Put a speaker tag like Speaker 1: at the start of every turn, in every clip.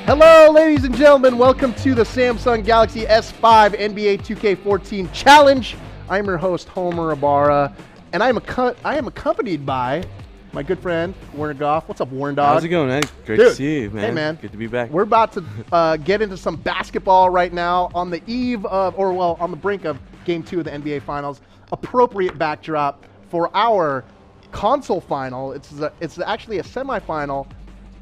Speaker 1: Hello, ladies and gentlemen. Welcome to the Samsung Galaxy S5 NBA 2K14 Challenge. I'm your host, Homer Ibarra, and I am accompanied by my good friend, Warren Goff. What's up, Warren Dog?
Speaker 2: How's it going, man? Great to see you, man.
Speaker 1: Hey, man.
Speaker 2: Good to be back.
Speaker 1: We're about to get into some basketball right now on the eve of, on the brink of Game 2 of the NBA Finals. Appropriate backdrop for our console final. It's actually a semifinal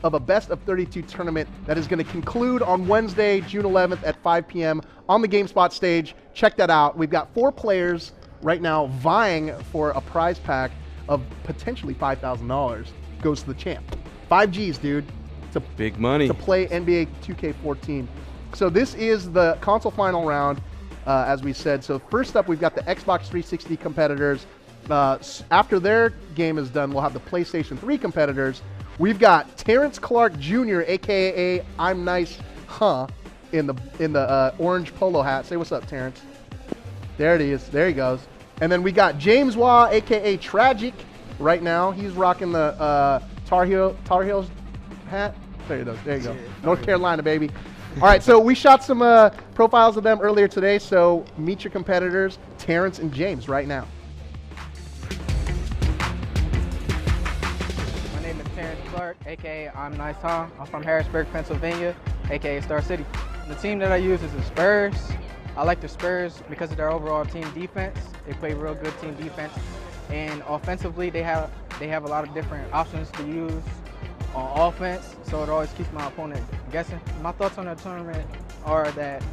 Speaker 1: of a best of 32 tournament that is going to conclude on Wednesday, June 11th at 5 p.m. on the GameSpot stage. Check that out. We've got 4 players right now vying for a prize pack of potentially $5,000. Goes to the champ. 5 G's, dude. To
Speaker 2: big money.
Speaker 1: To play NBA 2K14. So this is the console final round, as we said. So first up, we've got the Xbox 360 competitors. After their game is done, we'll have the PlayStation 3 competitors. We've got Terrence Clark Jr., aka I'm Nice, in the orange polo hat. Say what's up, Terrence. There it is. There he goes. And then we got James Waugh, aka Tragic, right now. He's rocking the Tar Heels hat. There you go. There you go. North Carolina, baby. All right, so we shot some profiles of them earlier today. So meet your competitors, Terrence and James, right now.
Speaker 3: Clark, aka I'm Nice Huh. I'm from Harrisburg, Pennsylvania, aka Star City. The team that I use is the Spurs. I like the Spurs because of their overall team defense. They play real good team defense, and offensively they have a lot of different options to use on offense, so it always keeps my opponent guessing. My thoughts on the tournament are that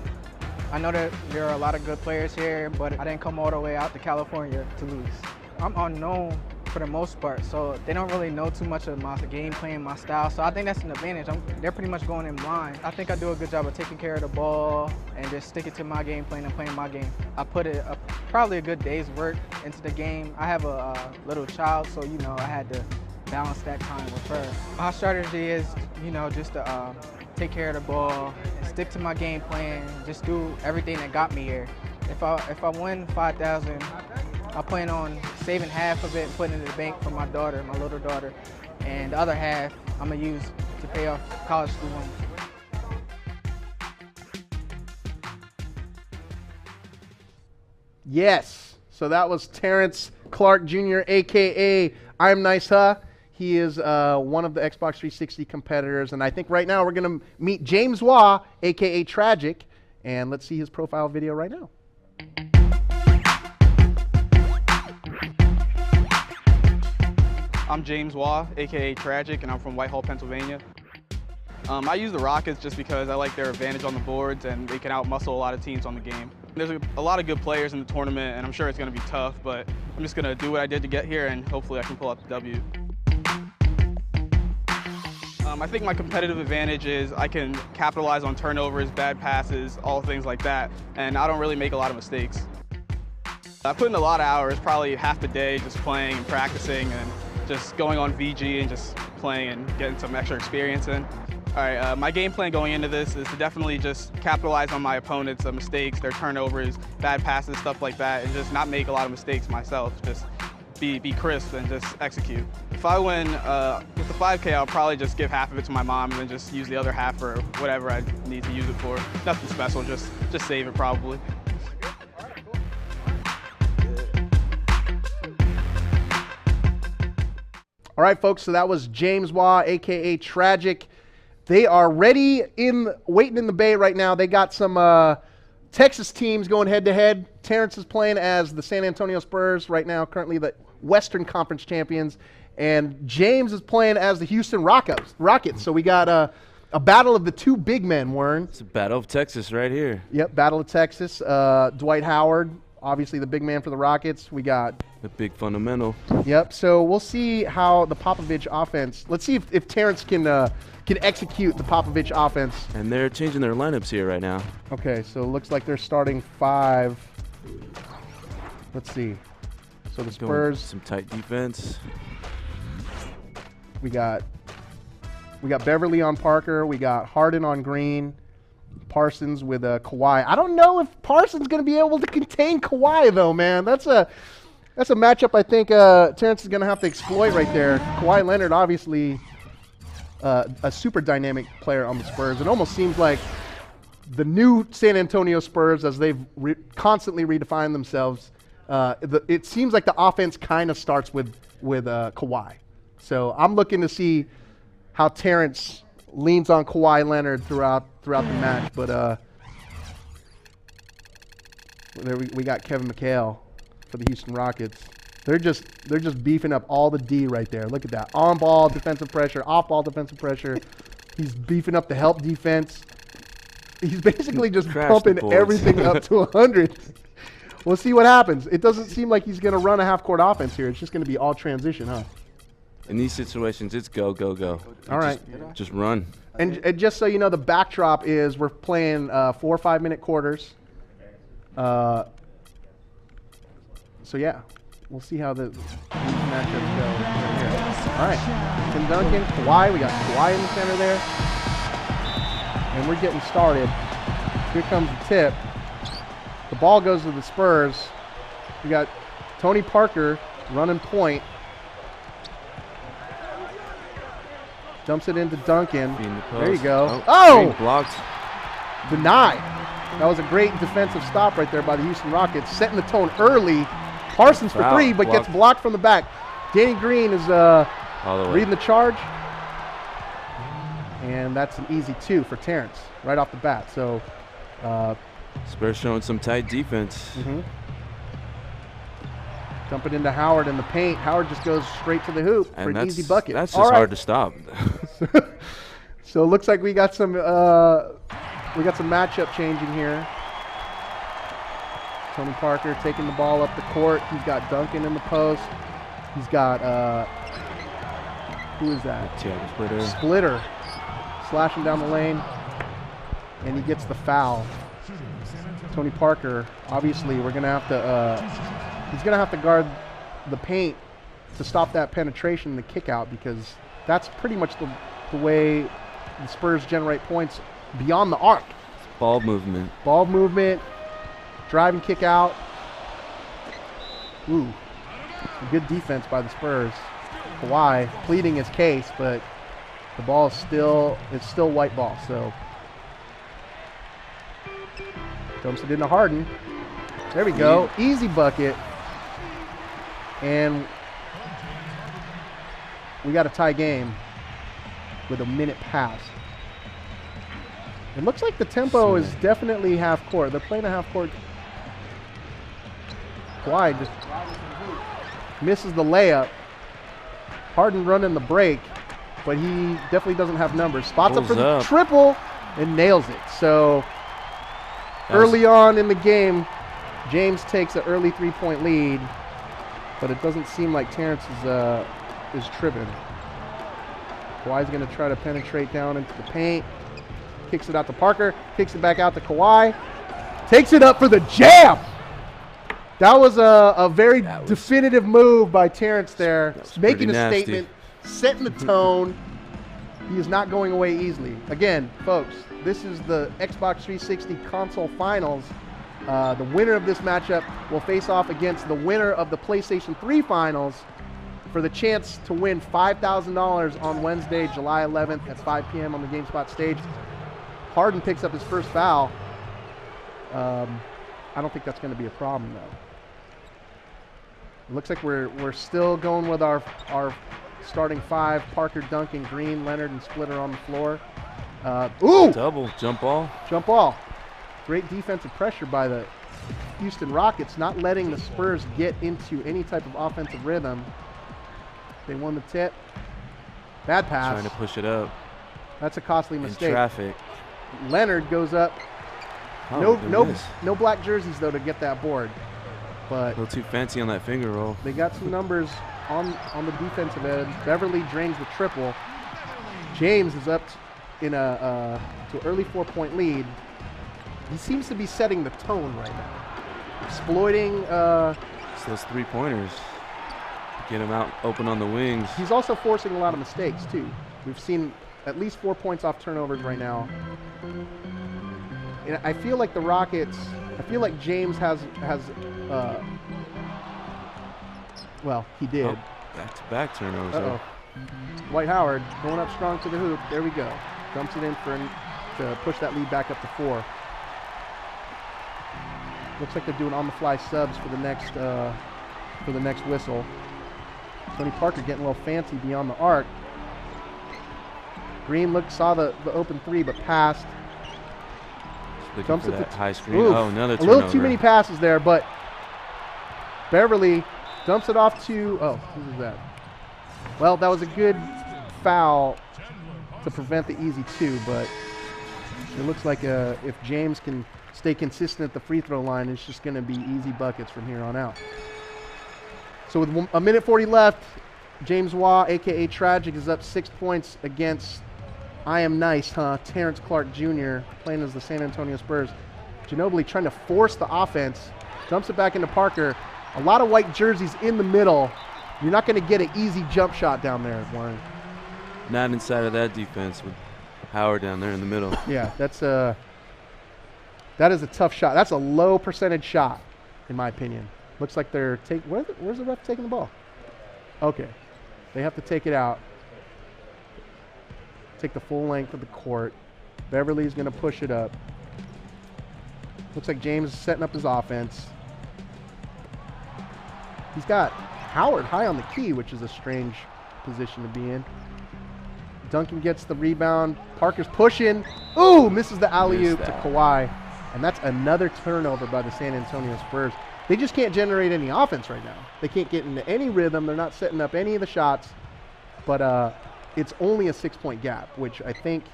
Speaker 3: I know that there are a lot of good players here, but I didn't come all the way out to California to lose. I'm unknown for the most part, so they don't really know too much of my game plan, my style, so I think that's an advantage. They're pretty much going in blind. I think I do a good job of taking care of the ball and just sticking to my game plan and playing my game. I put probably a good day's work into the game. I have a little child, so I had to balance that time with her. My strategy is, just to take care of the ball, stick to my game plan, just do everything that got me here. If I win $5,000, I plan on saving half of it and putting it in the bank for my daughter, my little daughter, and the other half I'm gonna use to pay off college school loans.
Speaker 1: Yes, so that was Terrence Clark Jr., aka I'm Nice Huh. He is one of the Xbox 360 competitors, and I think right now we're gonna meet James Waugh, aka Tragic, and let's see his profile video right now.
Speaker 4: I'm James Waugh, aka Tragic, and I'm from Whitehall, Pennsylvania. I use the Rockets just because I like their advantage on the boards and they can outmuscle a lot of teams on the game. There's a lot of good players in the tournament, and I'm sure it's going to be tough, but I'm just going to do what I did to get here, and hopefully I can pull out the W. I think my competitive advantage is I can capitalize on turnovers, bad passes, all things like that, and I don't really make a lot of mistakes. I put in a lot of hours, probably half the day just playing and practicing and just going on VG and just playing and getting some extra experience in. All right, my game plan going into this is to definitely just capitalize on my opponents' mistakes, their turnovers, bad passes, stuff like that, and just not make a lot of mistakes myself. Just be crisp and just execute. If I win with the 5K, I'll probably just give half of it to my mom and then just use the other half for whatever I need to use it for. Nothing special, just save it probably.
Speaker 1: All right, folks, so that was James Waugh, aka Tragic. They are waiting in the Bay right now. They got some Texas teams going head-to-head. Terrence is playing as the San Antonio Spurs right now, currently the Western Conference champions. And James is playing as the Houston Rockets. So we got a battle of the two big men, Warren.
Speaker 2: It's a battle of Texas right here.
Speaker 1: Yep, battle of Texas. Dwight Howard, obviously the big man for the Rockets. We got
Speaker 2: the big fundamental.
Speaker 1: Yep. So we'll see how the Popovich offense. Let's see if Terrence can execute the Popovich offense.
Speaker 2: And they're changing their lineups here right now.
Speaker 1: Okay. So it looks like they're starting 5. Let's see. So the Spurs.
Speaker 2: Some tight defense.
Speaker 1: We got Beverly on Parker. We got Harden on Green. Parsons with Kawhi. I don't know if Parsons going to be able to contain Kawhi though, man. That's a matchup I think Terrence is going to have to exploit right there. Kawhi Leonard obviously a super dynamic player on the Spurs. It almost seems like the new San Antonio Spurs, as they've constantly redefined themselves, it seems like the offense kind of starts with Kawhi. So I'm looking to see how Terrence leans on Kawhi Leonard throughout the match. But there we got Kevin McHale for the Houston Rockets. They're just beefing up all the D right there. Look at that. On ball defensive pressure, off ball defensive pressure. He's beefing up the help defense. He's basically just pumping everything up to 100. We'll see what happens. It doesn't seem like he's going to run a half-court offense here. It's just going to be all transition, huh?
Speaker 2: In these situations, it's go, go, go.
Speaker 1: All right.
Speaker 2: Just run.
Speaker 1: And just so you know, the backdrop is we're playing 4 or 5 minute quarters. So yeah, we'll see how these matchups go. All right, Tim Duncan, Kawhi. We got Kawhi in the center there. And we're getting started. Here comes the tip. The ball goes to the Spurs. We got Tony Parker running point. Dumps it into Duncan. There you go. Oh!
Speaker 2: Blocked.
Speaker 1: Denied. That was a great defensive stop right there by the Houston Rockets, setting the tone early. Parsons for three, but gets blocked from the back. Danny Green is leading the charge. And that's an easy 2 for Terrence right off the bat. So
Speaker 2: Spurs showing some tight defense.
Speaker 1: Dump it into Howard in the paint. Howard just goes straight to the hoop for an easy bucket.
Speaker 2: That's just hard to stop.
Speaker 1: So it looks like we got some matchup changing here. Tony Parker taking the ball up the court. He's got Duncan in the post. He's got who is that? Splitter slashing down the lane, and he gets the foul. Tony Parker, obviously, we're gonna have to. He's gonna have to guard the paint to stop that penetration, the kick out, because that's pretty much the way the Spurs generate points beyond the arc.
Speaker 2: Ball movement.
Speaker 1: Ball movement, drive and kick out. Ooh, good defense by the Spurs. Kawhi pleading his case, but the ball is still white ball. So dumps it into Harden. There we go, easy bucket. And we got a tie game with a minute pass. It looks like the tempo is definitely half court. They're playing a half court. Kawhi just misses the layup. Harden running the break, but he definitely doesn't have numbers. Spots up for the triple and nails it. So early on in the game, James takes an early 3-point lead, but it doesn't seem like Terrence is tripping. Kawhi's going to try to penetrate down into the paint. Kicks it out to Parker. Kicks it back out to Kawhi. Takes it up for the jam. That was a very definitive move by Terrence there. Making a statement, setting the tone. He is not going away easily. Again, folks, this is the Xbox 360 console finals. The winner of this matchup will face off against the winner of the PlayStation 3 finals for the chance to win $5,000 on Wednesday, July 11th at 5 p.m. on the GameSpot stage. Harden picks up his first foul. I don't think that's going to be a problem, though. It looks like we're still going with our starting 5: Parker, Duncan, Green, Leonard, and Splitter on the floor. Ooh!
Speaker 2: Double jump ball.
Speaker 1: Jump ball. Great defensive pressure by the Houston Rockets, not letting the Spurs get into any type of offensive rhythm. They won the tip. Bad pass.
Speaker 2: Trying to push it up.
Speaker 1: That's a costly mistake.
Speaker 2: In traffic.
Speaker 1: Leonard goes up. No black jerseys though to get that board, but
Speaker 2: a little too fancy on that finger roll.
Speaker 1: They got some numbers on the defensive end. Beverly drains the triple. James is up in to an early 4-point lead. He seems to be setting the tone right now, exploiting
Speaker 2: it's those 3-pointers. Get him out open on the wings.
Speaker 1: He's also forcing a lot of mistakes too. We've seen at least 4 points off turnovers right now. And I feel like the Rockets, I feel like James has well, he did.
Speaker 2: Back-to-back turnovers.
Speaker 1: Uh-oh. Dwight Howard going up strong to the hoop. There we go. Dumps it in to push that lead back up to 4. Looks like they're doing on-the-fly subs for the next whistle. Tony Parker getting a little fancy beyond the arc. Green saw the open 3, but passed.
Speaker 2: Looking for that high screen.
Speaker 1: Oof,
Speaker 2: Oh, another
Speaker 1: a
Speaker 2: turnover.
Speaker 1: little too many passes there, but Beverly dumps it off to, oh, who was that? Well, that was a good foul to prevent the easy 2, but it looks like if James can stay consistent at the free throw line, it's just going to be easy buckets from here on out. So with a minute 40 left, James Waugh, a.k.a. Tragic, is up 6 points against I Am Nice, Terrence Clark Jr., playing as the San Antonio Spurs. Ginobili trying to force the offense, dumps it back into Parker. A lot of white jerseys in the middle. You're not going to get an easy jump shot down there, Warren.
Speaker 2: Not inside of that defense with Howard down there in the middle.
Speaker 1: Yeah, that is a tough shot. That's a low percentage shot, in my opinion. Looks like they're where's the ref taking the ball? Okay. They have to take it out. Take the full length of the court. Beverly's going to push it up. Looks like James is setting up his offense. He's got Howard high on the key, which is a strange position to be in. Duncan gets the rebound. Parker's pushing. Ooh, misses the alley-oop to Kawhi. And that's another turnover by the San Antonio Spurs. They just can't generate any offense right now. They can't get into any rhythm. They're not setting up any of the shots. But it's only a 6-point gap, which I think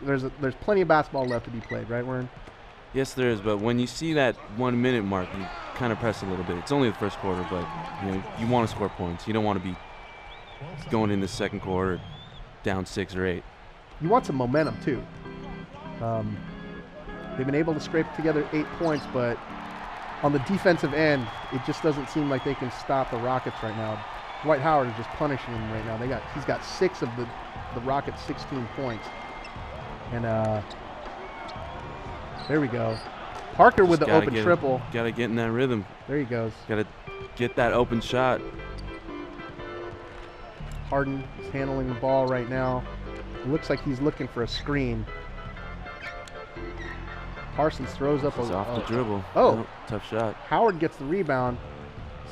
Speaker 1: there's plenty of basketball left to be played, right, Warren?
Speaker 2: Yes, there is. But when you see that 1 minute mark, you kind of press a little bit. It's only the first quarter, but you want to score points. You don't want to be going in the second quarter down 6 or 8.
Speaker 1: You want some momentum too. They've been able to scrape together 8 points, but on the defensive end, it just doesn't seem like they can stop the Rockets right now. Dwight Howard is just punishing them right now. He's got 6 of the Rockets' 16 points. And there we go. Parker with the open triple.
Speaker 2: Got to get in that rhythm.
Speaker 1: There he goes.
Speaker 2: Got to get that open shot.
Speaker 1: Harden is handling the ball right now. It looks like he's looking for a screen. Parsons throws up
Speaker 2: He's off the dribble.
Speaker 1: Oh.
Speaker 2: No, tough shot.
Speaker 1: Howard gets the rebound.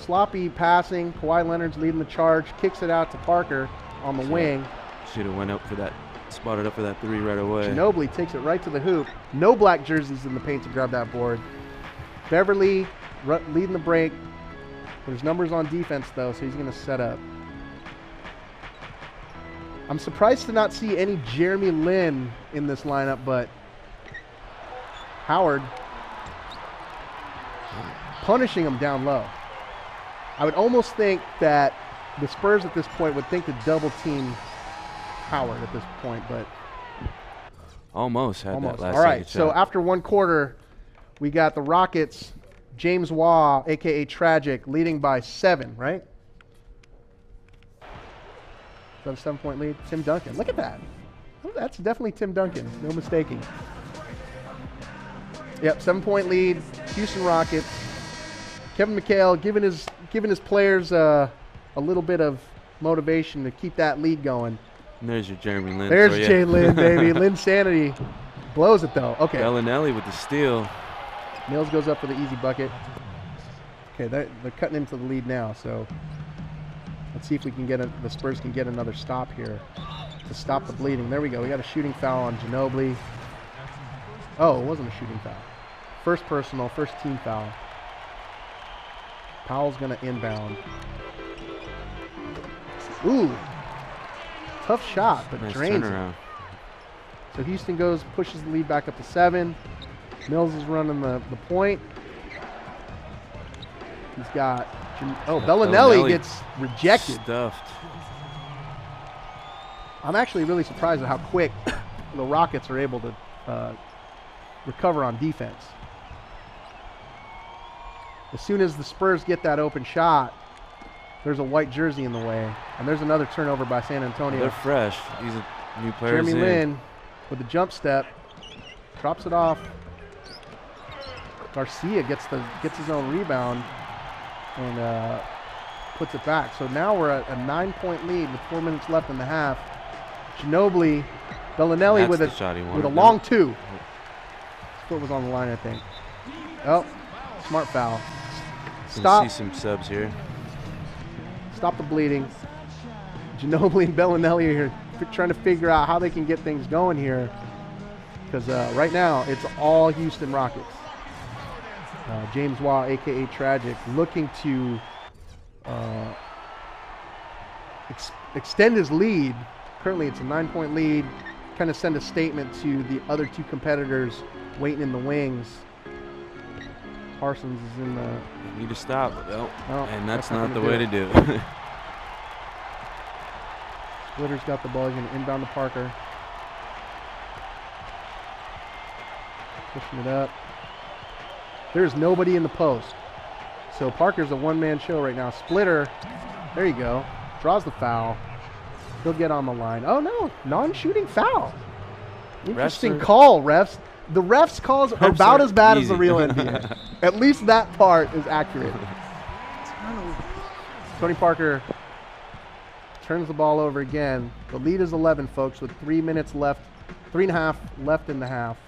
Speaker 1: Sloppy passing. Kawhi Leonard's leading the charge. Kicks it out to Parker on the wing.
Speaker 2: Should have went up for that, spotted up for that 3 right away.
Speaker 1: Ginobili takes it right to the hoop. No black jerseys in the paint to grab that board. Beverly leading the break. There's numbers on defense, though, so he's going to set up. I'm surprised to not see any Jeremy Lin in this lineup, but Howard punishing him down low. I would almost think that the Spurs at this point would think to double team Howard at this point, but
Speaker 2: almost had that last.
Speaker 1: All right,
Speaker 2: shot.
Speaker 1: so after 1 quarter, we got the Rockets, James Waugh, a.k.a. Tragic, leading by 7, right? Is that a 7-point lead? Tim Duncan. Look at that. Oh, that's definitely Tim Duncan. No mistaking. Yep, 7-point lead. Houston Rockets. Kevin McHale giving his players a little bit of motivation to keep that lead going.
Speaker 2: And there's your Jeremy Lin.
Speaker 1: There's Jay Lin, baby. Lin Sanity. Blows it, though. Okay.
Speaker 2: Bellinelli with the steal.
Speaker 1: Mills goes up for the easy bucket. Okay, they're cutting into the lead now, so let's see if we can the Spurs can get another stop here to stop the bleeding. There we go. We got a shooting foul on Ginobili. Oh, it wasn't a shooting foul. First personal, first team foul. Powell's going to inbound. Ooh. Tough shot, but
Speaker 2: Nice
Speaker 1: drains
Speaker 2: turnaround.
Speaker 1: it. So Houston pushes the lead back up to 7. Mills is running the point. He's got, Bellinelli gets rejected.
Speaker 2: Stuffed.
Speaker 1: I'm actually really surprised at how quick the Rockets are able to recover on defense. As soon as the Spurs get that open shot, there's a white jersey in the way, and there's another turnover by San Antonio.
Speaker 2: They're fresh. These are new players.
Speaker 1: Jeremy Lin with the jump step, drops it off. Garcia gets his own rebound and puts it back. So now we're at a 9-point lead with 4 minutes left in the half. Ginobili, Bellinelli with a long two. His foot was on the line, I think. Oh, smart foul. Stop.
Speaker 2: See some subs here.
Speaker 1: Stop the bleeding. Ginobili and Bellinelli are here trying to figure out how they can get things going here, because right now it's all Houston Rockets. James Waugh, a.k.a. Tragic, looking to extend his lead. Currently it's a 9-point lead, kind of send a statement to the other two competitors waiting in the wings. Parsons is in the...
Speaker 2: Need to stop. Oh, and that's not the way to do
Speaker 1: it. Splitter's got the ball. He's going to inbound to Parker. Pushing it up. There's nobody in the post. So Parker's a one-man show right now. Splitter, there you go, draws the foul. He'll get on the line. Oh, no, non-shooting foul. Interesting call, refs. The refs' calls are about as bad as the real NBA. At least that part is accurate. Tony Parker turns the ball over again. The lead is 11, folks, with 3 minutes left, 3.5 left in the half.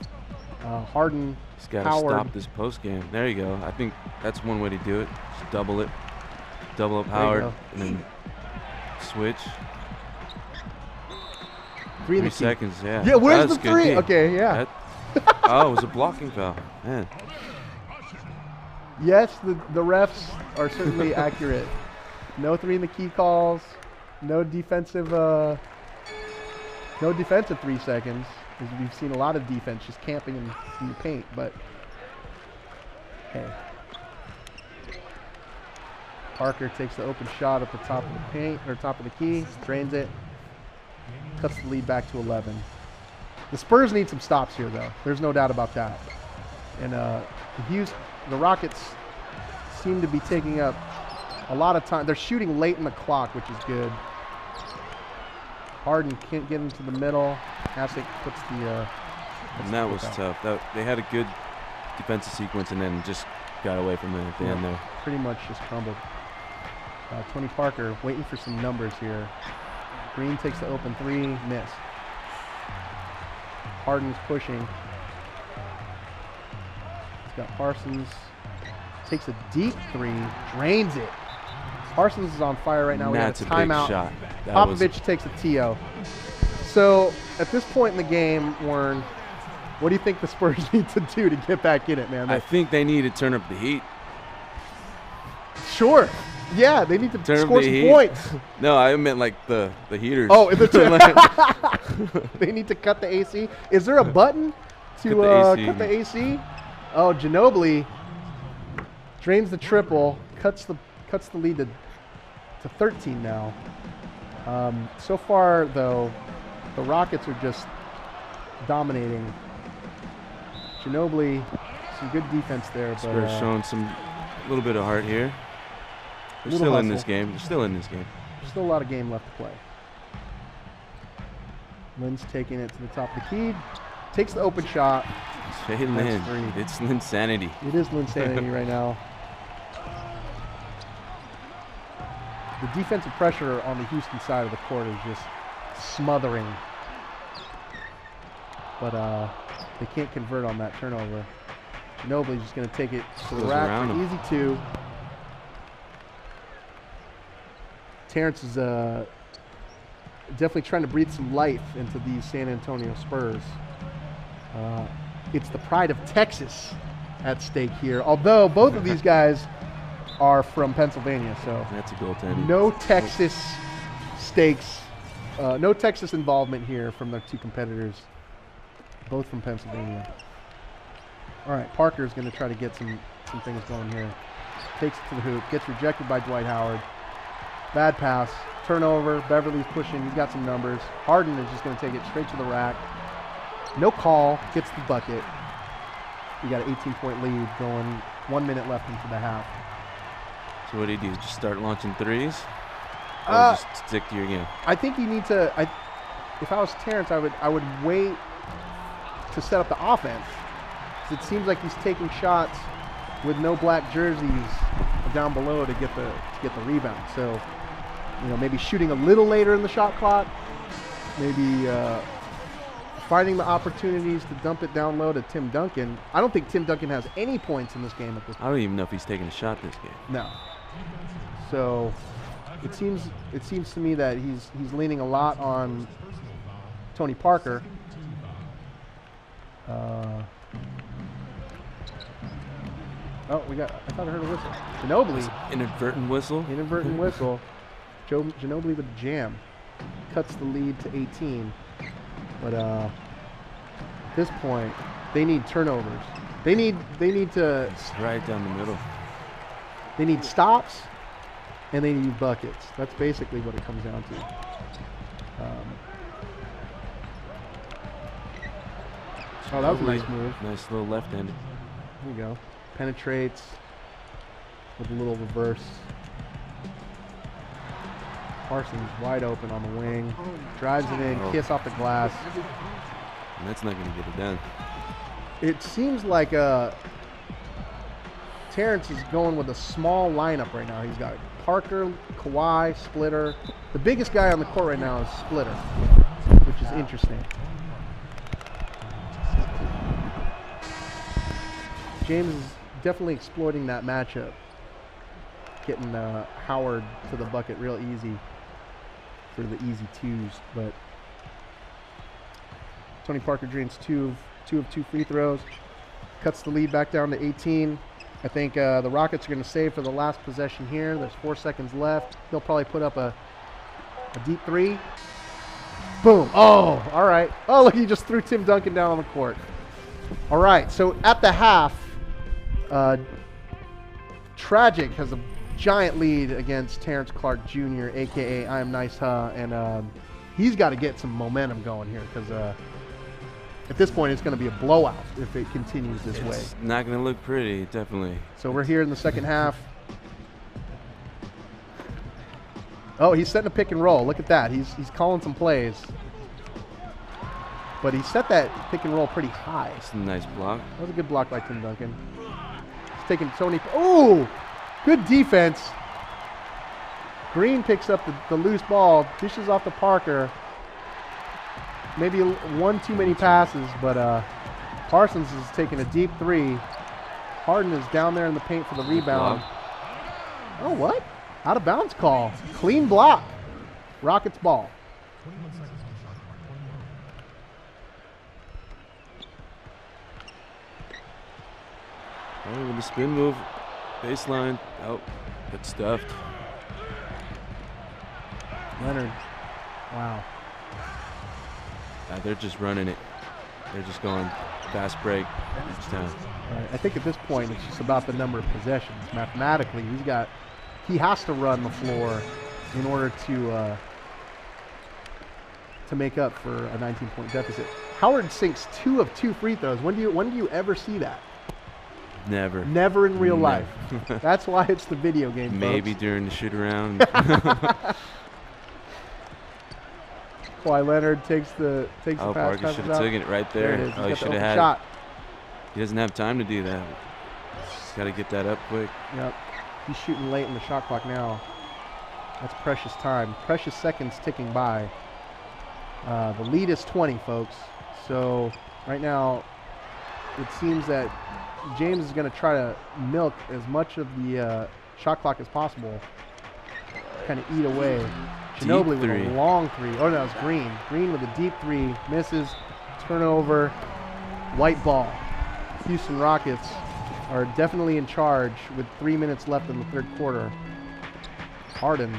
Speaker 1: Harden,
Speaker 2: he's got to stop this post game. There you go. I think that's one way to do it. Just double it. Double up Howard, and then switch. 3 seconds, yeah.
Speaker 1: Yeah, where's the three? Okay, yeah.
Speaker 2: Oh, it was a blocking foul. Man.
Speaker 1: Yes, the refs are certainly accurate. No 3 in the key calls. No defensive 3 seconds. Because we've seen a lot of defense just camping in the paint, but hey. Parker takes the open shot at the top of the paint, or top of the key, drains it, cuts the lead back to 11. The Spurs need some stops here, though. There's no doubt about that. And the Rockets seem to be taking up a lot of time. They're shooting late in the clock, which is good. Harden can't get into the middle. Hasek puts the...
Speaker 2: and that was tough. They had a good defensive sequence and then just got away from it at the end there.
Speaker 1: Pretty much just crumbled. Tony Parker waiting for some numbers here. Green takes the open 3, miss. Harden's pushing. He's got Parsons. Takes a deep 3, drains it. Parsons is on fire right now. We got a timeout.
Speaker 2: Shot.
Speaker 1: Popovich takes a TO. So at this point in the game, Warren, what do you think the Spurs need to do to get back in it, man?
Speaker 2: I think they need to turn up the heat.
Speaker 1: Sure. Yeah, they need to score some points.
Speaker 2: No, I meant like the heaters.
Speaker 1: Oh, they need to cut the AC. Is there a button to cut the AC? Oh, Ginobili drains the triple, cuts the lead to 13 now. So far, though, the Rockets are just dominating. Ginobili, some good defense there.
Speaker 2: Spurs showing a little bit of heart here. They're still in this game. There's still
Speaker 1: a lot of game left to play. Lynn's taking it to the top of the key. Takes the open shot.
Speaker 2: Hey, Lynn. It's Linsanity.
Speaker 1: It is Linsanity right now. The defensive pressure on the Houston side of the court is just smothering. But they can't convert on that turnover. Ginobili's just going to take it to the rack for easy 2. Terrence is definitely trying to breathe some life into these San Antonio Spurs. It's the pride of Texas at stake here, although both of these guys are from Pennsylvania, so
Speaker 2: that's a goaltending.
Speaker 1: No Texas stakes, no Texas involvement here from their two competitors, both from Pennsylvania. All right, Parker's going to try to get some things going here. Takes it to the hoop, gets rejected by Dwight Howard. Bad pass, turnover. Beverly's pushing. He's got some numbers. Harden is just going to take it straight to the rack. No call. Gets the bucket. We got an 18-point lead going. 1 minute left into the half.
Speaker 2: So what do you do? Just start launching threes? Or just stick to your game?
Speaker 1: I think you need to. If I was Terrence, I would wait to set up the offense. It seems like he's taking shots with no black jerseys down below to get the rebound. So, you know, maybe shooting a little later in the shot clock, maybe finding the opportunities to dump it down low to Tim Duncan. I don't think Tim Duncan has any points in this game at this point.
Speaker 2: I don't even know if he's taking a shot this game.
Speaker 1: No. So it seems to me that he's leaning a lot on Tony Parker. Oh, I thought I heard a whistle. Ginobili.
Speaker 2: Inadvertent whistle.
Speaker 1: Inadvertent whistle. Ginobili with a jam. Cuts the lead to 18. But at this point, they need turnovers. They need to.
Speaker 2: It's right down the middle.
Speaker 1: They need stops, and they need buckets. That's basically what it comes down to. Oh, that was a nice move.
Speaker 2: Nice little left-handed.
Speaker 1: There you go. Penetrates with a little reverse. Parsons wide open on the wing. Drives it in, kiss off the glass.
Speaker 2: And that's not going to get it done.
Speaker 1: It seems like Terrence is going with a small lineup right now. He's got Parker, Kawhi, Splitter. The biggest guy on the court right now is Splitter, which is interesting. James is definitely exploiting that matchup, getting Howard to the bucket real easy for the easy twos. But Tony Parker drains two of two free throws, cuts the lead back down to 18. I think the Rockets are going to save for the last possession here. There's 4 seconds left. He'll probably put up a deep three. Boom. Oh, all right. Oh, look, he just threw Tim Duncan down on the court. All right, so at the half, Tragic has a giant lead against Terrence Clark Jr., a.k.a. I Am Nice Huh, and he's got to get some momentum going here because at this point it's going to be a blowout if it continues this way.
Speaker 2: It's not going to look pretty, definitely.
Speaker 1: So we're here in the second half. Oh, he's setting a pick and roll. Look at that. He's calling some plays. But he set that pick and roll pretty high.
Speaker 2: It's a nice block.
Speaker 1: That was a good block by Tim Duncan. He's taking Tony. Oh, good defense. Green picks up the loose ball, dishes off to Parker. Maybe one too many passes, but Parsons is taking a deep three. Harden is down there in the paint for the rebound. Oh, what? Out of bounds call. Clean block. Rockets ball.
Speaker 2: Oh, with the spin move, baseline. Oh, good stuffed.
Speaker 1: Leonard. Wow.
Speaker 2: They're just running it. They're just going fast break each time.
Speaker 1: Right. I think at this point it's just about the number of possessions. Mathematically, he has to run the floor in order to make up for a 19-point deficit. Howard sinks 2 of 2 free throws. When do you ever see that?
Speaker 2: Never.
Speaker 1: Never in real life. That's why it's the video game.
Speaker 2: Maybe
Speaker 1: folks.
Speaker 2: during the shoot around.
Speaker 1: Kawhi Leonard takes the pass.
Speaker 2: Parker should have taken it right there.
Speaker 1: There it is.
Speaker 2: Oh, he should have had
Speaker 1: shot.
Speaker 2: He doesn't have time to do that. He's got to get that up quick.
Speaker 1: Yep. He's shooting late in the shot clock now. That's precious time. Precious seconds ticking by. The lead is 20, folks. So right now, it seems that James is going to try to milk as much of the shot clock as possible. Kind of eat away. Ginobili with a long three. Oh, no, it's Green. Green with a deep three. Misses. Turnover. White ball. Houston Rockets are definitely in charge with 3 minutes left in the third quarter. Harden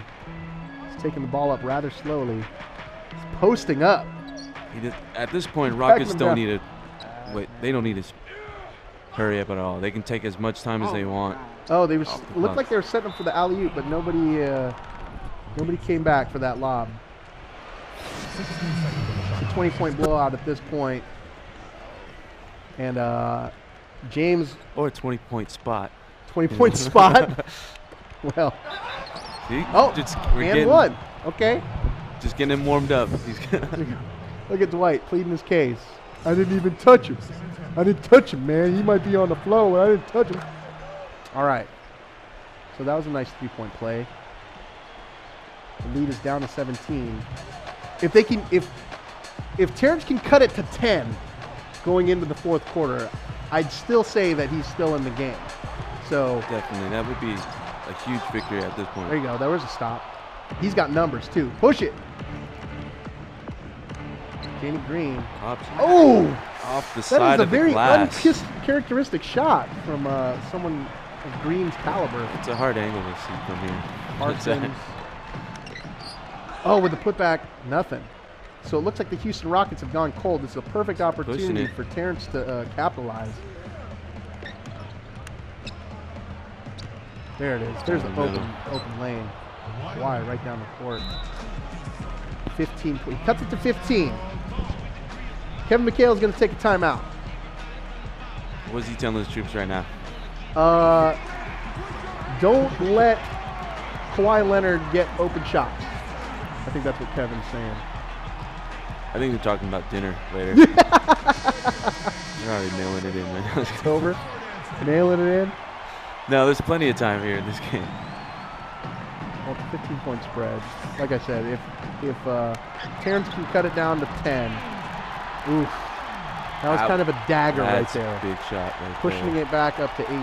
Speaker 1: is taking the ball up rather slowly. He's posting up.
Speaker 2: At this point, Rockets don't need to wait. They don't need to hurry up at all. They can take as much time as they want.
Speaker 1: Oh, they looked like they were setting up for the alley-oop, but nobody came back for that lob. It's a 20-point blowout at this point. And James.
Speaker 2: Or a 20-point spot.
Speaker 1: 20-point spot. Well.
Speaker 2: See?
Speaker 1: Oh,
Speaker 2: we're
Speaker 1: and one. Okay.
Speaker 2: Just getting him warmed up.
Speaker 1: Look at Dwight pleading his case. I didn't even touch him. I didn't touch him, man. He might be on the floor, but I didn't touch him. All right. So that was a nice three-point play. The lead is down to 17. If they can, if Terrence can cut it to 10 going into the fourth quarter, I'd still say that he's still in the game. So
Speaker 2: Definitely. That would be a huge victory at this point.
Speaker 1: there you go. There was a stop. He's got numbers too. Push it. Danny Green.
Speaker 2: Pops
Speaker 1: Oh,
Speaker 2: off the
Speaker 1: that
Speaker 2: side
Speaker 1: is a
Speaker 2: of the
Speaker 1: very
Speaker 2: glass.
Speaker 1: uncharacteristic shot from someone of Green's caliber.
Speaker 2: It's a hard angle to see from here.
Speaker 1: Parsons. Oh, with the putback, nothing. So it looks like the Houston Rockets have gone cold. This is a perfect opportunity
Speaker 2: it.
Speaker 1: for Terrence to capitalize. There it is. There's the open lane. Why? Right down the court. 15. He cuts it to 15. Kevin McHale is going to take a timeout.
Speaker 2: What's he telling his troops right now?
Speaker 1: Don't let Kawhi Leonard get open shots. I think that's what Kevin's saying.
Speaker 2: I think they're talking about dinner later. They're already nailing it in right now.
Speaker 1: It's over. Nailing it in.
Speaker 2: No, there's plenty of time here in this game.
Speaker 1: Well, it's a 15-point spread. Like I said, if Terrence can cut it down to 10, oof. That was kind of a dagger right there.
Speaker 2: That's a big shot right
Speaker 1: Pushing
Speaker 2: there.
Speaker 1: it back up to 18.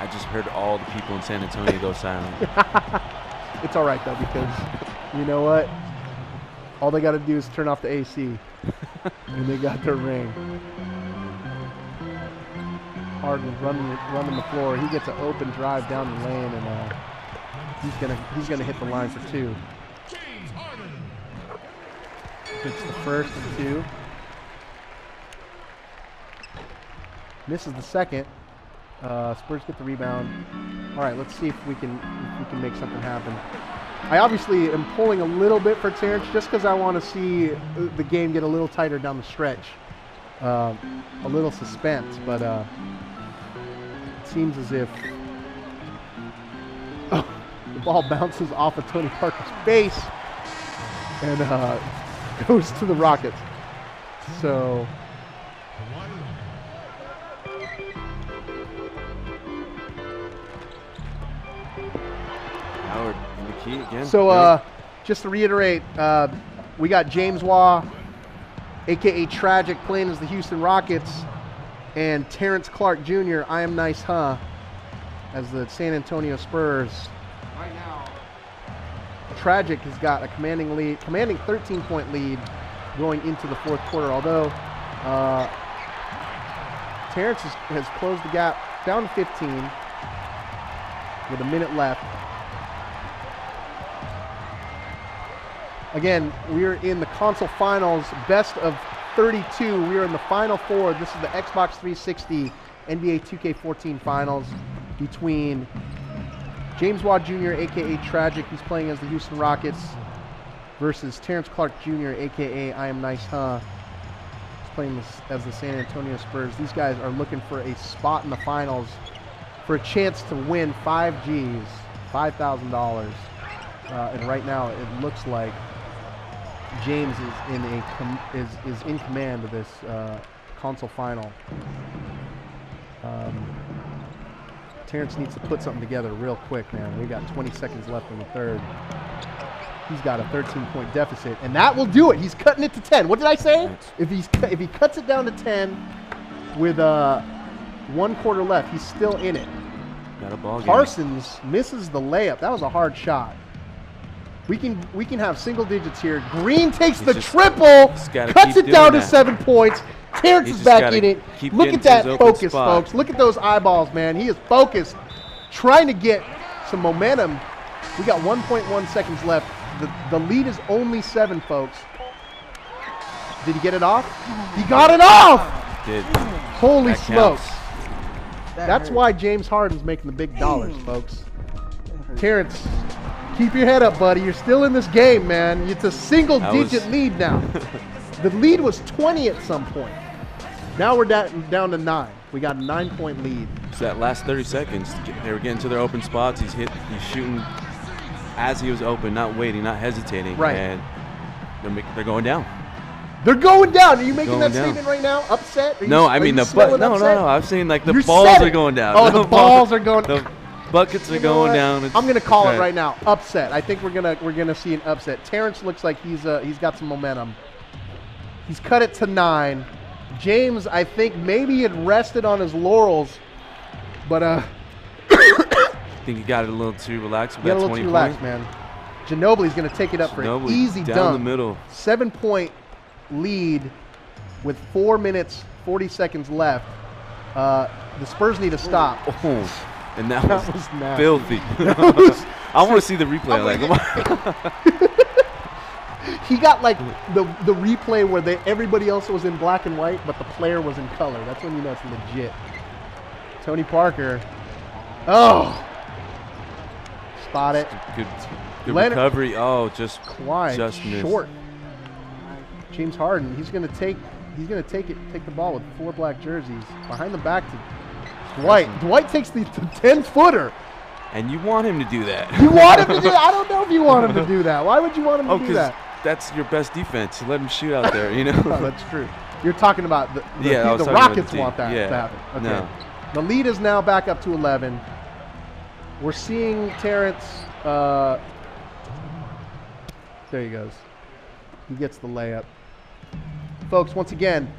Speaker 2: I just heard all the people in San Antonio go silent.
Speaker 1: It's all right, though, because you know what? All they got to do is turn off the AC, and they got their ring. Harden running the floor. He gets an open drive down the lane, and he's gonna hit the line for two. Gets the first and two. Misses the second. Spurs get the rebound. All right, let's see if we can make something happen. I obviously am pulling a little bit for Terrence just because I want to see the game get a little tighter down the stretch. A little suspense, but it seems as if the ball bounces off of Tony Parker's face and goes to the Rockets. So
Speaker 2: Howard in the key again.
Speaker 1: So just to reiterate, we got James Waugh, a.k.a. Tragic, playing as the Houston Rockets, and Terrence Clark Jr., I Am Nice Huh, as the San Antonio Spurs. Right now, Tragic has got a commanding 13-point lead going into the fourth quarter, although Terrence has closed the gap down to 15 with a minute left. Again, we're in the console finals, best of 32. We are in the final four. This is the Xbox 360 NBA 2K14 finals between James Waugh Jr., a.k.a. Tragic, he's playing as the Houston Rockets, versus Terrence Clark Jr., a.k.a. I Am Nice Huh, he's playing as the San Antonio Spurs. These guys are looking for a spot in the finals for a chance to win $5,000. And right now it looks like James is in command of this console final. Terrence needs to put something together real quick, man. We got 20 seconds left in the third. He's got a 13-point deficit, and that will do it. He's cutting it to 10. What did I say? If he cuts it down to 10 with 1 quarter left, he's still in it.
Speaker 2: Got a ball game.
Speaker 1: Parsons misses the layup. That was a hard shot. We can have single digits here. Green takes the triple, cuts it down to 7 points. Terrence is back in it. Look at that focus, folks. Look at those eyeballs, man. He is focused, trying to get some momentum. We got 1.1 seconds left. The lead is only 7, folks. Did he get it off? He got it off!
Speaker 2: Did.
Speaker 1: Holy
Speaker 2: That
Speaker 1: smokes.
Speaker 2: counts.
Speaker 1: That's why James Harden's making the big dollars, folks. Terrence, keep your head up, buddy. You're still in this game, man. It's a single-digit lead now. The lead was 20 at some point. Now we're down to 9. We got a 9-point lead.
Speaker 2: So that last 30 seconds, they were getting to their open spots. He's shooting as he was open, not waiting, not hesitating.
Speaker 1: Right.
Speaker 2: And they're going down.
Speaker 1: They're going down. Are you making
Speaker 2: Going
Speaker 1: that
Speaker 2: down.
Speaker 1: statement right now? Upset? Are
Speaker 2: No,
Speaker 1: you,
Speaker 2: I mean
Speaker 1: are
Speaker 2: the
Speaker 1: you
Speaker 2: but.
Speaker 1: spelling
Speaker 2: No,
Speaker 1: upset?
Speaker 2: no. I'm saying like the
Speaker 1: You
Speaker 2: balls
Speaker 1: said
Speaker 2: are
Speaker 1: it.
Speaker 2: going down.
Speaker 1: Oh, the balls are going.
Speaker 2: The buckets are
Speaker 1: You know
Speaker 2: going
Speaker 1: what?
Speaker 2: down.
Speaker 1: I'm gonna call
Speaker 2: Right.
Speaker 1: it right now. Upset. I think we're gonna see an upset. Terrence looks like he's got some momentum. He's cut it to 9. James, I think maybe had rested on his laurels, but
Speaker 2: I think he got it a little too relaxed with
Speaker 1: got a
Speaker 2: that
Speaker 1: little
Speaker 2: 20
Speaker 1: too relaxed,
Speaker 2: point.
Speaker 1: man. Ginobili's gonna take it up for an
Speaker 2: Ginobili
Speaker 1: easy
Speaker 2: down
Speaker 1: dunk.
Speaker 2: the middle.
Speaker 1: 7-point lead with 4 minutes 40 seconds left. The Spurs need to stop.
Speaker 2: Oh, and that
Speaker 1: That
Speaker 2: was,
Speaker 1: was nasty.
Speaker 2: filthy.
Speaker 1: was-
Speaker 2: I want to see the replay.
Speaker 1: I'm
Speaker 2: Like,
Speaker 1: He got like the replay where everybody else was in black and white, but the player was in color. That's when you know it's legit. Tony Parker. Oh. Spot it.
Speaker 2: good
Speaker 1: Leonard-
Speaker 2: recovery. Oh, just
Speaker 1: Kawhi
Speaker 2: just missed.
Speaker 1: short. James Harden. He's gonna take the ball with 4 black jerseys behind the back to Dwight. Dwight takes the 10-footer.
Speaker 2: And you want him to do that.
Speaker 1: You want him to do that? I don't know if you want him to do that. Why would you want him to
Speaker 2: Oh,
Speaker 1: do
Speaker 2: because
Speaker 1: that?
Speaker 2: that's your best defense. Let him shoot out there, you know?
Speaker 1: Oh, that's true. You're talking about the
Speaker 2: Yeah, I was
Speaker 1: the
Speaker 2: talking about
Speaker 1: Rockets
Speaker 2: the
Speaker 1: want that
Speaker 2: team. Yeah.
Speaker 1: to happen. Okay.
Speaker 2: No.
Speaker 1: The lead is now back up to 11. We're seeing Terrence. There he goes. He gets the layup. Folks, once again,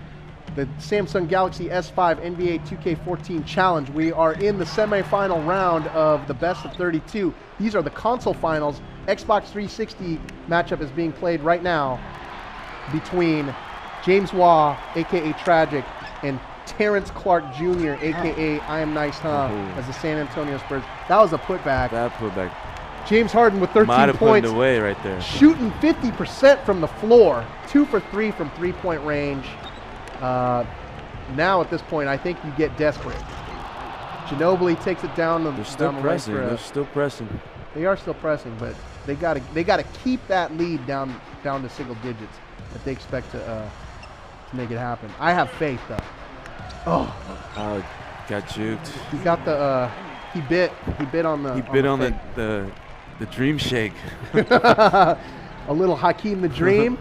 Speaker 1: the Samsung Galaxy S5 NBA 2K14 Challenge. We are in the semifinal round of the best of 32. These are the console finals. Xbox 360 matchup is being played right now between James Waugh, a.k.a. Tragic, and Terrence Clark Jr., a.k.a. I Am Nice Huh, as the San Antonio Spurs. That was a putback.
Speaker 2: That putback.
Speaker 1: James Harden with 13
Speaker 2: Might have put
Speaker 1: points.
Speaker 2: it away right there.
Speaker 1: Shooting 50% from the floor, 2 for 3 from three-point range. Now at this point, I think you get desperate. Ginobili takes it down the
Speaker 2: They're still
Speaker 1: down the
Speaker 2: pressing.
Speaker 1: lane for
Speaker 2: They're still pressing.
Speaker 1: they are still pressing, but they gotta keep that lead down to single digits if they expect to make it happen. I have faith though. Oh,
Speaker 2: Oh, got juked.
Speaker 1: he got the he bit on the
Speaker 2: He bit on
Speaker 1: fake.
Speaker 2: the dream shake.
Speaker 1: A little Hakeem the Dream.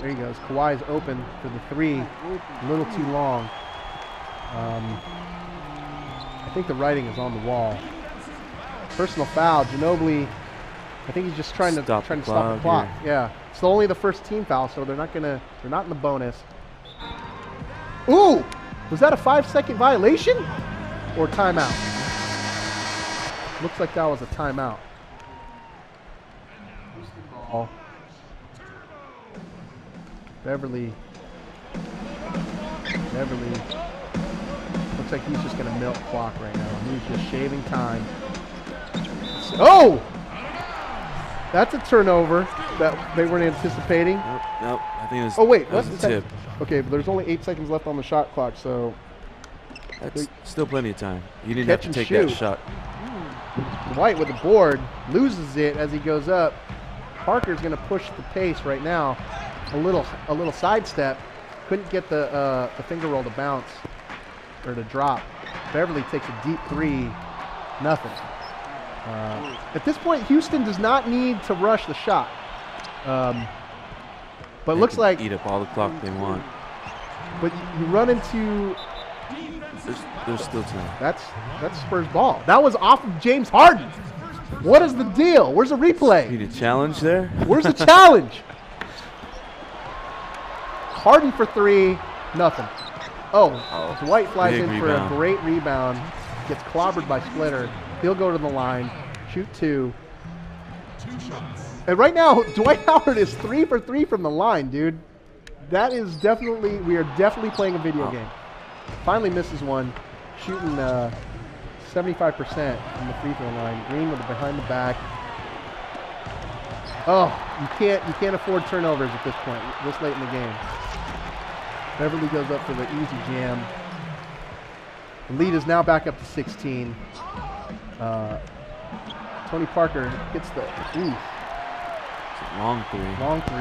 Speaker 1: There he goes. Kawhi's open for the 3. A little too long. I think the writing is on the wall. Personal foul. Ginobili. I think he's just trying to stop the clock. Yeah. It's only the first team foul, so they're not in the bonus. Ooh! Was that a 5-second violation? Or timeout? Looks like that was a timeout. Ball. Beverly. Looks like he's just going to milk clock right now. He's just shaving time. Oh! That's a turnover that they weren't anticipating.
Speaker 2: Nope. I think it was.
Speaker 1: Oh, wait.
Speaker 2: that was
Speaker 1: What's
Speaker 2: a
Speaker 1: the
Speaker 2: tip.
Speaker 1: Okay, but there's only 8 seconds left on the shot clock, so
Speaker 2: That's still plenty of time. You didn't
Speaker 1: Catch
Speaker 2: have to
Speaker 1: and
Speaker 2: take that
Speaker 1: shoot.
Speaker 2: shot.
Speaker 1: White with the board loses it as he goes up. Parker's going to push the pace right now. A little sidestep. Couldn't get the finger roll to bounce or to drop. Beverly takes a deep 3. Nothing. At this point, Houston does not need to rush the shot. But it
Speaker 2: They
Speaker 1: looks
Speaker 2: can
Speaker 1: like,
Speaker 2: eat up all the clock they want.
Speaker 1: but you run into
Speaker 2: There's still time.
Speaker 1: that's Spurs ball. That was off of James Harden. What is the deal? Where's the replay?
Speaker 2: Need a challenge there?
Speaker 1: Where's the challenge? Harden for 3, nothing. Oh, Dwight flies
Speaker 2: big
Speaker 1: in for a
Speaker 2: rebound.
Speaker 1: great rebound. Gets clobbered by Splitter. He'll go to the line, shoot 2. And right now, Dwight Howard is 3 for 3 from the line, dude. That is definitely, we are definitely playing a video game. Finally misses one, shooting 75% from the free throw line. Green with it behind the back. Oh, you can't afford turnovers at this point, this late in the game. Beverly goes up for the easy jam. The lead is now back up to 16. Tony Parker gets the
Speaker 2: Long 3.
Speaker 1: long 3.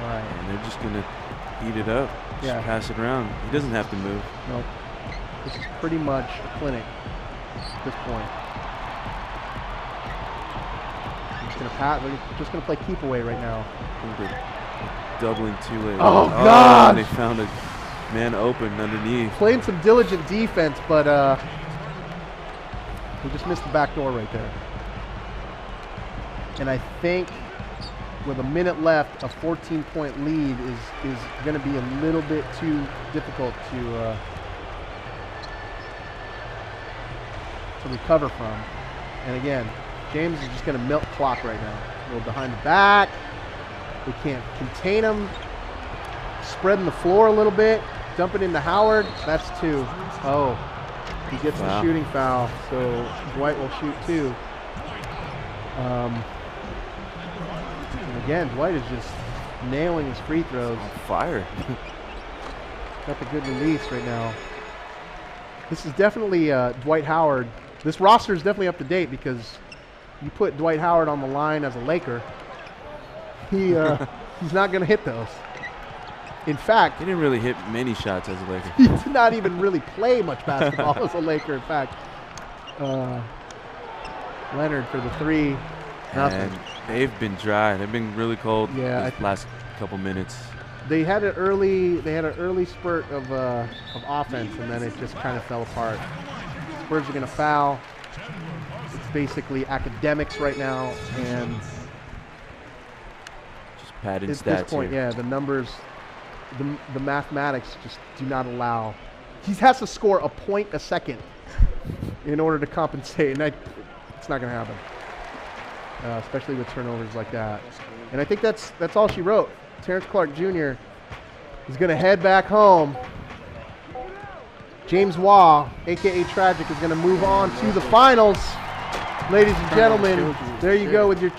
Speaker 1: All right.
Speaker 2: And they're just going to eat it up. Just
Speaker 1: Yeah.
Speaker 2: pass it around. He doesn't have to move.
Speaker 1: Nope. This is pretty much a clinic at this point. He's going going to pat. They're just going to play keep away right now.
Speaker 2: Doubling too late.
Speaker 1: Oh, God!
Speaker 2: They found a man open underneath.
Speaker 1: Playing some diligent defense, but we just missed the back door right there. And I think with a minute left, a 14-point lead is going to be a little bit too difficult to recover from. And again, James is just going to milk clock right now. A little behind the back. They can't contain him. Spreading the floor a little bit. Dumping into Howard. That's 2. Oh, he gets the shooting foul, so Dwight will shoot 2. And again, Dwight is just nailing his free throws.
Speaker 2: On fire.
Speaker 1: Got the good release right now. This is definitely Dwight Howard. This roster is definitely up to date because you put Dwight Howard on the line as a Laker, he's not going to hit those. In fact,
Speaker 2: he didn't really hit many shots as a Laker.
Speaker 1: He did not even really play much basketball as a Laker. In fact, Leonard for the 3. Nothing.
Speaker 2: And they've been dry. They've been really cold
Speaker 1: Yeah,
Speaker 2: these last couple minutes.
Speaker 1: They had an early spurt of offense, and then it just kind of fell apart. Spurs are going to foul. It's basically academics right now, and
Speaker 2: just padded
Speaker 1: at
Speaker 2: stats
Speaker 1: this point,
Speaker 2: here.
Speaker 1: yeah, the numbers, the mathematics just do not allow. He has to score a point a second in order to compensate, and it's not going to happen, especially with turnovers like that. And I think that's all she wrote. Terrence Clarke Jr. is going to head back home. James Waugh, a.k.a. Tragic, is going to move on to the finals. Ladies and gentlemen, there you go with your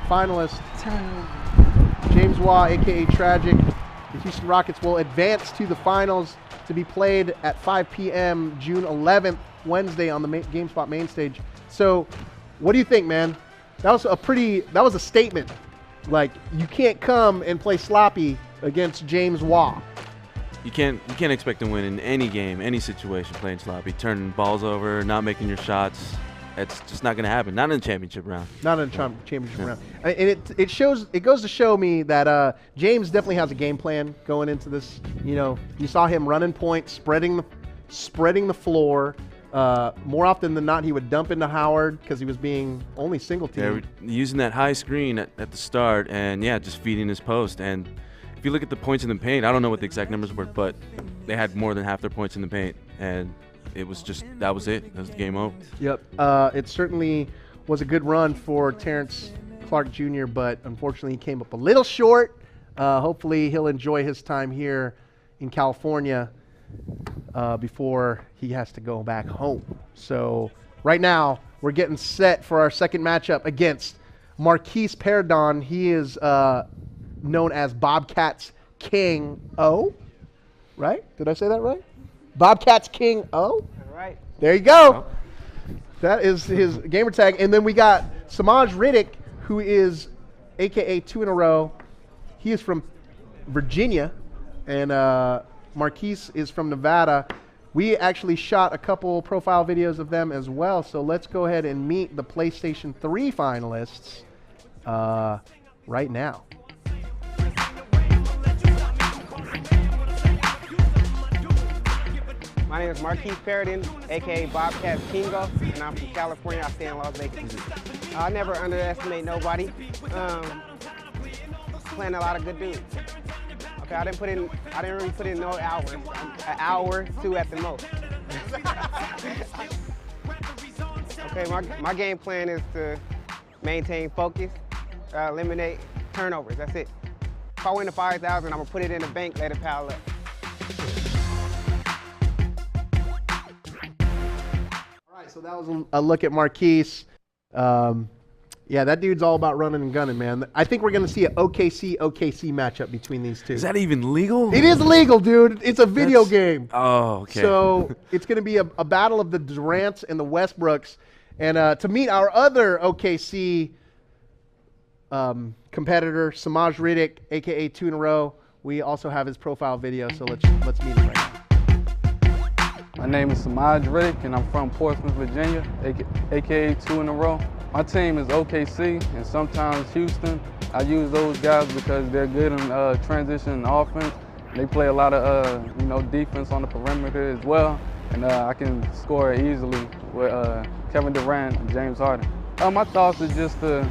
Speaker 1: finalist. James Waugh, a.k.a. Tragic. The Houston Rockets will advance to the finals to be played at 5 p.m. June 11th, Wednesday on the GameSpot main stage. So, what do you think, man? That was a statement. Like, you can't come and play sloppy against James Waugh.
Speaker 2: You can't expect to win in any game, any situation playing sloppy, turning balls over, not making your shots. It's just not going to happen. Not in the championship round.
Speaker 1: Not in the championship round. And it goes to show me that James definitely has a game plan going into this. You know, you saw him running point, spreading the floor. More often than not, he would dump into Howard because he was being only single teamed.
Speaker 2: Yeah, using that high screen at the start, and yeah, just feeding his post. And if you look at the points in the paint, I don't know what the exact numbers were, but they had more than half their points in the paint, and it was just that was it. That was the game over.
Speaker 1: Yep. It certainly was a good run for Terrence Clarke Jr., but unfortunately he came up a little short. Hopefully he'll enjoy his time here in California before he has to go back home. So right now we're getting set for our second matchup against Marquise Paradon. He is known as Bobcats King O, right? Did I say that right? Bobcats King O?
Speaker 3: All right.
Speaker 1: There you go. That is his gamer tag. And then we got Samaj Riddick, who is a.k.a. 2 in a row. He is from Virginia, and Marquise is from Nevada. We actually shot a couple profile videos of them as well, so let's go ahead and meet the PlayStation 3 finalists right now.
Speaker 5: My name is Marquise Paradon, aka Bobcats Kingo, and I'm from California. I stay in Las Vegas. I never underestimate nobody. Playing a lot of good dudes. Okay, I didn't really put in no hours. An hour, 2 at the most. Okay, my game plan is to maintain focus, eliminate turnovers. That's it. If I win the 5,000, I'm gonna put it in the bank, let it pile up.
Speaker 1: So that was a look at Marquise. Yeah, that dude's all about running and gunning, man. I think we're going to see an OKC matchup between these two.
Speaker 2: Is that even legal?
Speaker 1: It is legal, dude. It's a video game.
Speaker 2: Oh, okay.
Speaker 1: So it's going to be a battle of the Durants and the Westbrooks. And to meet our other OKC competitor, Samaj Riddick, a.k.a. 2 in a row, we also have his profile video, so let's meet him right now.
Speaker 6: My name is Samaj Riddick, and I'm from Portsmouth, Virginia, aka 2 in a row. My team is OKC and sometimes Houston. I use those guys because they're good in transition offense. They play a lot of defense on the perimeter as well, and I can score easily with Kevin Durant and James Harden. My thoughts are just to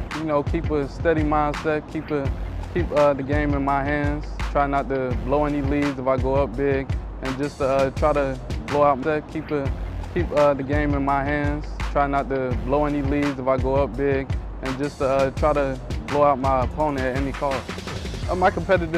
Speaker 6: keep a steady mindset, keep the game in my hands, try not to blow any leads if I go up big, and just try to blow out that, keep the game in my hands, try not to blow any leads if I go up big, and just try to blow out my opponent at any cost. My competitive